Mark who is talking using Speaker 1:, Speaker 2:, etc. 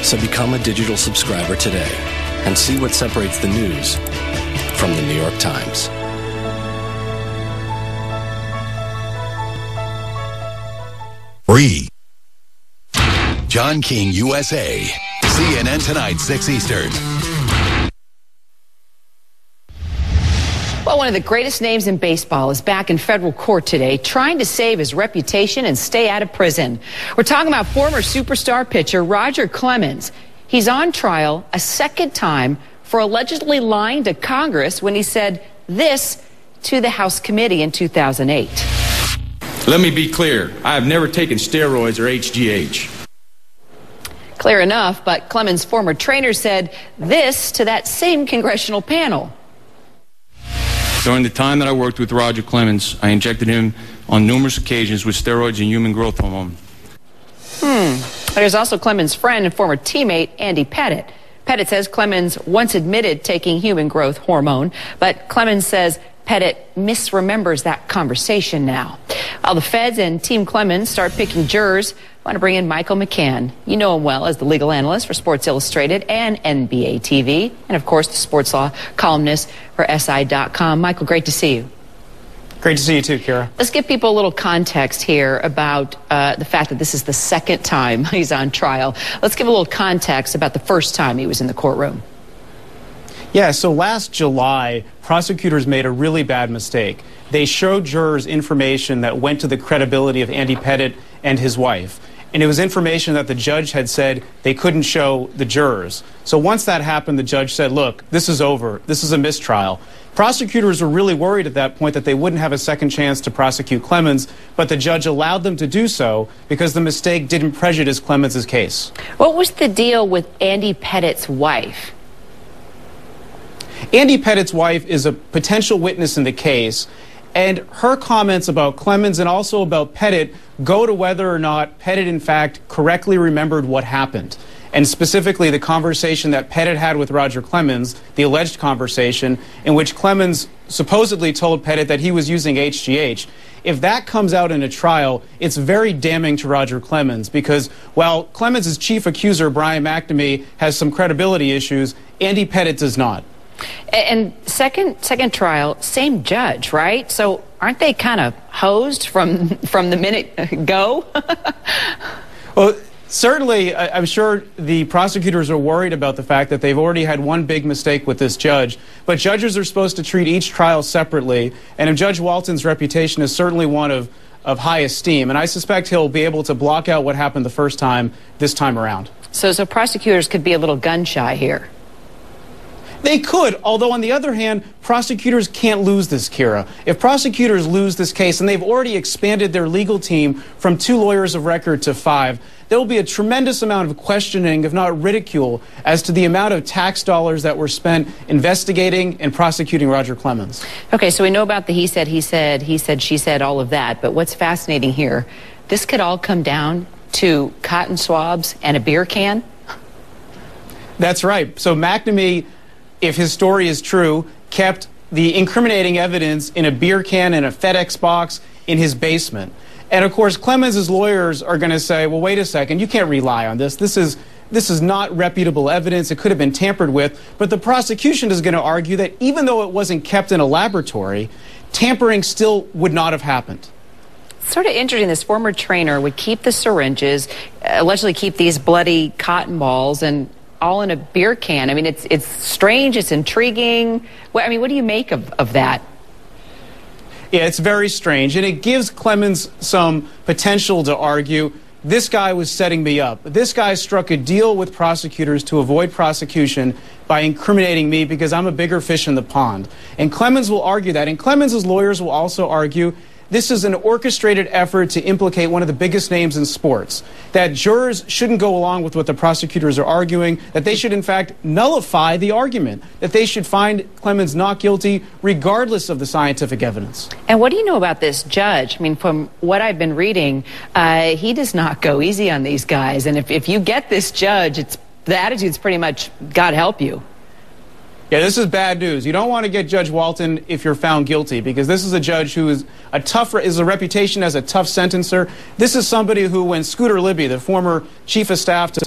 Speaker 1: So become a digital subscriber today and see what separates the news from the New York Times.
Speaker 2: Free. John King, USA. CNN Tonight, 6 Eastern.
Speaker 3: Well, one of the greatest names in baseball is back in federal court today, trying to save his reputation and stay out of prison. We're talking about former superstar pitcher Roger Clemens. He's on trial a second time for allegedly lying to Congress when he said this to the House committee in 2008.
Speaker 4: Let me be clear. I have never taken steroids or HGH.
Speaker 3: Clear enough, but Clemens' former trainer said this to that same congressional panel.
Speaker 4: During the time that I worked with Roger Clemens, I injected him on numerous occasions with steroids and human growth hormone.
Speaker 3: There's also Clemens' friend and former teammate, Andy Pettit. Pettit says Clemens once admitted taking human growth hormone, but Clemens says Pettit misremembers that conversation now. While the feds and Team Clemens start picking jurors, I want to bring in Michael McCann. You know him well as the legal analyst for Sports Illustrated and NBA TV, and of course the sports law columnist for SI.com. Michael, great to see you.
Speaker 5: Great to see you too, Kira.
Speaker 3: Let's give people a little context here about the fact that this is the second time he's on trial. Let's give a little context about the first time he was in the courtroom.
Speaker 5: Yeah, so last July, prosecutors made a really bad mistake. They showed jurors information that went to the credibility of Andy Pettit and his wife. And it was information that the judge had said they couldn't show the jurors. So once that happened, the judge said, look, this is over. This is a mistrial. Prosecutors were really worried at that point that they wouldn't have a second chance to prosecute Clemens, but the judge allowed them to do so because the mistake didn't prejudice Clemens' case.
Speaker 3: What was the deal with Andy Pettit's wife?
Speaker 5: Andy Pettit's wife is a potential witness in the case, and her comments about Clemens and also about Pettit go to whether or not Pettit, in fact, correctly remembered what happened. And specifically the conversation that Pettit had with Roger Clemens, the alleged conversation in which Clemens supposedly told Pettit that he was using HGH. If that comes out in a trial, it's very damning to Roger Clemens because while Clemens' chief accuser, Brian McNamee, has some credibility issues, Andy Pettit does not.
Speaker 3: And second trial, same judge, right? So aren't they kind of hosed from the minute go?
Speaker 5: Well, certainly, I'm sure the prosecutors are worried about the fact that they've already had one big mistake with this judge. But judges are supposed to treat each trial separately. And if Judge Walton's reputation is certainly one of high esteem, and I suspect he'll be able to block out what happened the first time this time around.
Speaker 3: So prosecutors could be a little gun shy here.
Speaker 5: They could, although on the other hand, prosecutors can't lose this, Kira. If prosecutors lose this case, and they've already expanded their legal team from 2 lawyers of record to 5, there will be a tremendous amount of questioning, if not ridicule, as to the amount of tax dollars that were spent investigating and prosecuting Roger Clemens.
Speaker 3: Okay, so we know about the he said, she said, all of that. But what's fascinating here, this could all come down to cotton swabs and a beer can?
Speaker 5: That's right. So McNamee, if his story is true, kept the incriminating evidence in a beer can in a FedEx box in his basement. And of course, Clemens' lawyers are going to say, well, wait a second, you can't rely on this. This is not reputable evidence. It could have been tampered with. But the prosecution is going to argue that even though it wasn't kept in a laboratory, tampering still would not have happened.
Speaker 3: Sort of interesting, this former trainer would keep the syringes, allegedly keep these bloody cotton balls, and all in a beer can. I mean, it's strange, it's intriguing. What do you make of that?
Speaker 5: Yeah, it's very strange, and it gives Clemens some potential to argue, this guy was setting me up. This guy struck a deal with prosecutors to avoid prosecution by incriminating me because I'm a bigger fish in the pond. And Clemens will argue that, and Clemens' lawyers will also argue this is an orchestrated effort to implicate one of the biggest names in sports, that jurors shouldn't go along with what the prosecutors are arguing, that they should in fact nullify the argument, that they should find Clemens not guilty regardless of the scientific evidence.
Speaker 3: And what do you know about this judge? I mean, from what I've been reading, he does not go easy on these guys. And if you get this judge, the attitude's pretty much, God help you.
Speaker 5: Yeah, this is bad news. You don't want to get Judge Walton if you're found guilty, because this is a judge who is a reputation as a tough sentencer. This is somebody who, when Scooter Libby, the former chief of staff to